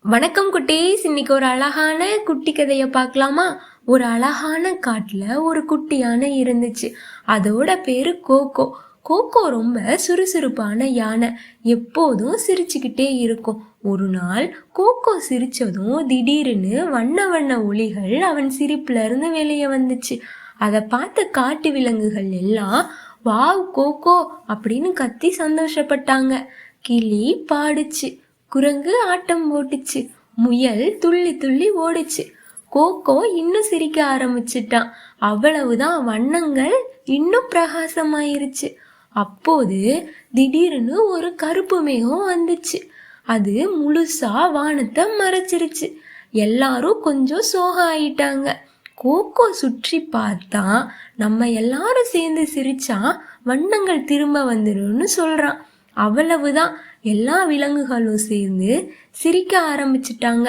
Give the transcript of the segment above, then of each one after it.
வணக்கம் குட்டீஸ். இன்னைக்கு ஒரு அழகான குட்டி கதையை பார்க்கலாமா? ஒரு அழகான காட்டுல ஒரு குட்டி யானை இருந்துச்சு. அதோட பேரு கோகோ. கோகோ ரொம்ப சுறுசுறுப்பான யானை. எப்போதும் சிரிச்சுக்கிட்டே இருக்கும். ஒரு நாள் கோகோ சிரிச்சதும் திடீர்னு வண்ண வண்ண ஒளிகள் அவன் சிரிப்புல இருந்து வெளியே வந்துச்சு. அதை பார்த்த காட்டு விலங்குகள் எல்லாம் வாவ் கோகோ அப்படின்னு கத்தி சந்தோஷப்பட்டாங்க. கிளி பாடுச்சு, குரங்கு ஆட்டம் போட்டுச்சு, முயல் துள்ளி துள்ளி ஓடுச்சு. கோகோ இன்னும் சிரிக்க ஆரம்பிச்சிட்டான். அவ்வளவுதான், வண்ணங்கள் இன்னும் பிரகாசமாயிருச்சு. அப்போது திடீர்னு ஒரு கருப்பு மேகம் வந்துச்சு. அது முழுசா வானத்தை மறைச்சிருச்சு. எல்லாரும் கொஞ்சம் சோகம் ஆயிட்டாங்க. கோகோ சுற்றி பார்த்தா நம்ம எல்லாரும் சேர்ந்து சிரிச்சா வண்ணங்கள் திரும்ப வந்துரும்னு சொல்றான். அவ்வளவுதான், எல்லா விலங்குகளும் சேர்ந்து சிரிக்க ஆரம்பிச்சிட்டாங்க.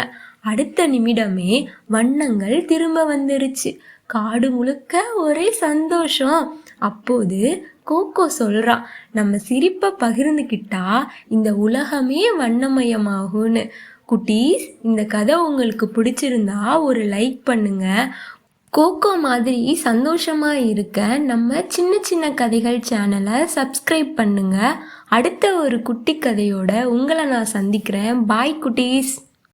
அடுத்த நிமிடமே வண்ணங்கள் திரும்ப வந்துருச்சு. காடு முழுக்க ஒரே சந்தோஷம். அப்போது கோகோ சொல்றான், நம்ம சிரிப்பை பகிர்ந்துக்கிட்டா இந்த உலகமே வண்ணமயமாகும்னு. குட்டீஸ், இந்த கதை உங்களுக்கு பிடிச்சிருந்தா ஒரு லைக் பண்ணுங்க. கோகோ மாதிரி சந்தோஷமா இருக்க நம்ம சின்ன சின்ன கதைகள் சேனலை சப்ஸ்கிரைப் பண்ணுங்க. அடுத்த ஒரு குட்டி கதையோட உங்களை நான் சந்திக்கிறேன். பாய் குட்டீஸ்.